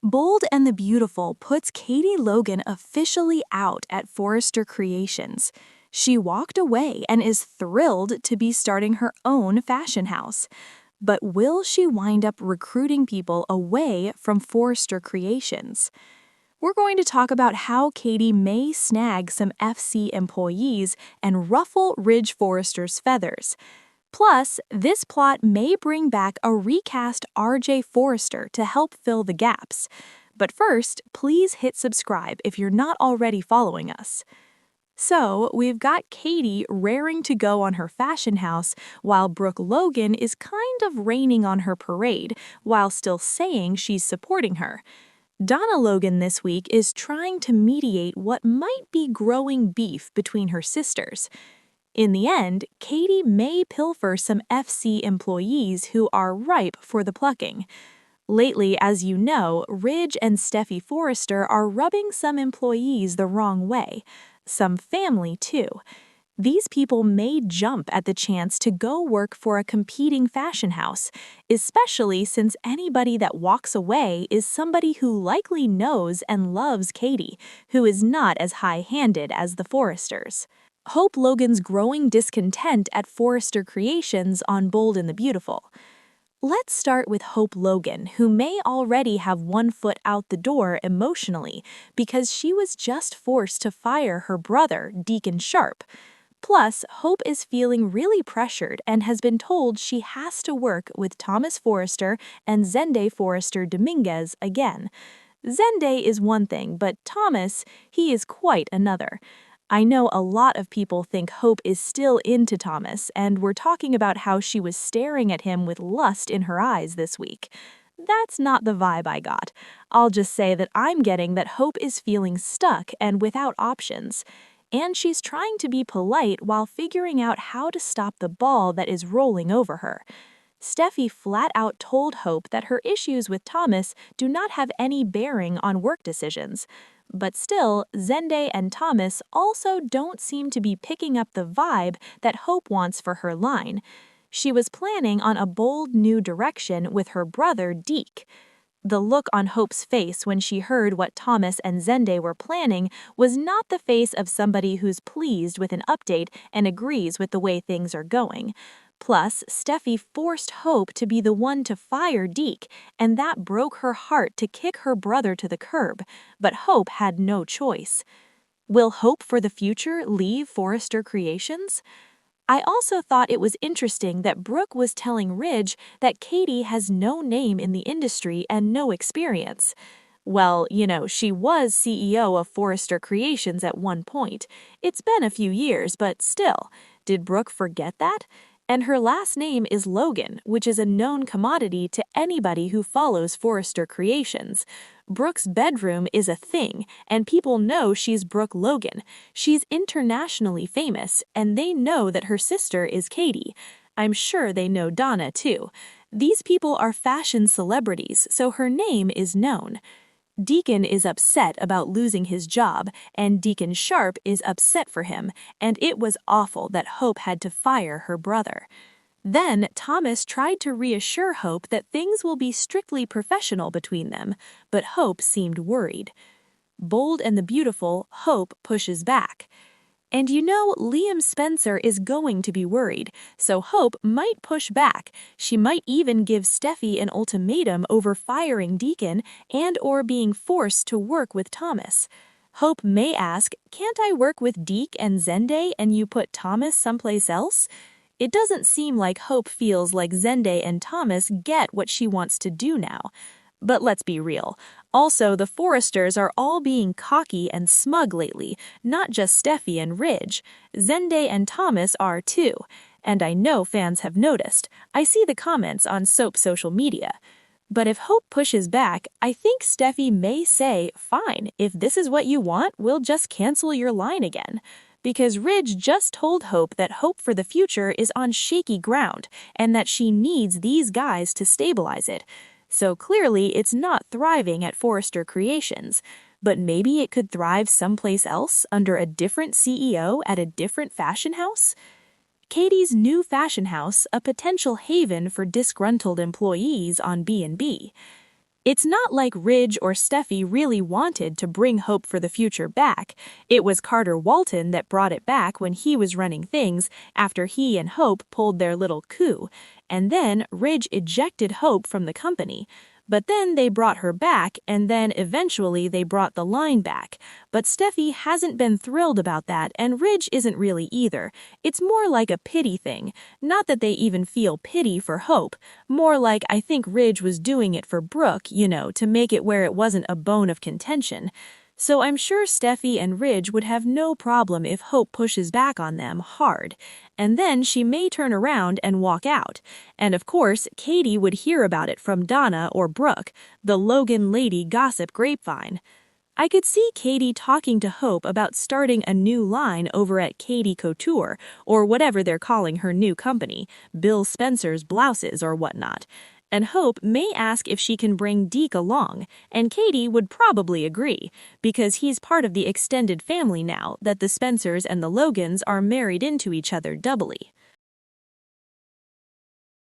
Bold and the Beautiful puts Katie Logan officially out at Forrester Creations. She walked away and is thrilled to be starting her own fashion house. But will she wind up recruiting people away from Forrester Creations? We're going to talk about how Katie may snag some FC employees and ruffle Ridge Forrester's feathers. Plus, this plot may bring back a recast RJ Forrester to help fill the gaps. But first, please hit subscribe if you're not already following us. So, we've got Katie raring to go on her fashion house, while Brooke Logan is kind of raining on her parade, while still saying she's supporting her. Donna Logan this week is trying to mediate what might be growing beef between her sisters. In the end, Katie may pilfer some FC employees who are ripe for the plucking. Lately, as you know, Ridge and Steffi Forrester are rubbing some employees the wrong way. Some family, too. These people may jump at the chance to go work for a competing fashion house, especially since anybody that walks away is somebody who likely knows and loves Katie, who is not as high-handed as the Forresters. Hope Logan's growing discontent at Forrester Creations on Bold and the Beautiful. Let's start with Hope Logan, who may already have one foot out the door emotionally because she was just forced to fire her brother, Deacon Sharp. Plus, Hope is feeling really pressured and has been told she has to work with Thomas Forrester and Zende Forrester Dominguez again. Zende is one thing, but Thomas, he is quite another. I know a lot of people think Hope is still into Thomas, and we're talking about how she was staring at him with lust in her eyes this week. That's not the vibe I got. I'll just say that I'm getting that Hope is feeling stuck and without options. And she's trying to be polite while figuring out how to stop the ball that is rolling over her. Steffi flat out told Hope that her issues with Thomas do not have any bearing on work decisions. But still, Zende and Thomas also don't seem to be picking up the vibe that Hope wants for her line. She was planning on a bold new direction with her brother Deke. The look on Hope's face when she heard what Thomas and Zende were planning was not the face of somebody who's pleased with an update and agrees with the way things are going. Plus, Steffi forced Hope to be the one to fire Deke, and that broke her heart to kick her brother to the curb, but Hope had no choice. Will Hope for the future leave Forrester Creations? I also thought it was interesting that Brooke was telling Ridge that Katie has no name in the industry and no experience. Well, she was CEO of Forrester Creations at one point. It's been a few years, but still, did Brooke forget that? And her last name is Logan, which is a known commodity to anybody who follows Forrester Creations. Brooke's bedroom is a thing, and people know she's Brooke Logan. She's internationally famous, and they know that her sister is Katie. I'm sure they know Donna, too. These people are fashion celebrities, so her name is known. Deacon is upset about losing his job, and Deacon Sharp is upset for him, and it was awful that Hope had to fire her brother. Then Thomas tried to reassure Hope that things will be strictly professional between them, but Hope seemed worried. Bold and the Beautiful, Hope pushes back. And Liam Spencer is going to be worried, so Hope might push back. She might even give Steffi an ultimatum over firing Deacon and/or being forced to work with Thomas. Hope may ask, "Can't I work with Deke and Zende and you put Thomas someplace else?" It doesn't seem like Hope feels like Zende and Thomas get what she wants to do now. But let's be real. Also, the Forresters are all being cocky and smug lately, not just Steffi and Ridge. Zende and Thomas are too. And I know fans have noticed. I see the comments on Soap social media. But if Hope pushes back, I think Steffi may say, "Fine, if this is what you want, we'll just cancel your line again." Because Ridge just told Hope that Hope for the future is on shaky ground and that she needs these guys to stabilize it. So clearly it's not thriving at Forrester Creations, but maybe it could thrive someplace else under a different CEO at a different fashion house? Katie's new fashion house, a potential haven for disgruntled employees on B&B. It's not like Ridge or Steffi really wanted to bring Hope for the Future back. It was Carter Walton that brought it back when he was running things after he and Hope pulled their little coup. And then Ridge ejected Hope from the company. But then they brought her back, and then eventually they brought the line back. But Steffi hasn't been thrilled about that, and Ridge isn't really either. It's more like a pity thing. Not that they even feel pity for Hope. More like I think Ridge was doing it for Brooke, to make it where it wasn't a bone of contention. So I'm sure Steffi and Ridge would have no problem if Hope pushes back on them hard. And then she may turn around and walk out. And of course, Katie would hear about it from Donna or Brooke, the Logan lady gossip grapevine. I could see Katie talking to Hope about starting a new line over at Katie Couture, or whatever they're calling her new company, Bill Spencer's Blouses or whatnot. And Hope may ask if she can bring Deke along, and Katie would probably agree, because he's part of the extended family now that the Spencers and the Logans are married into each other doubly.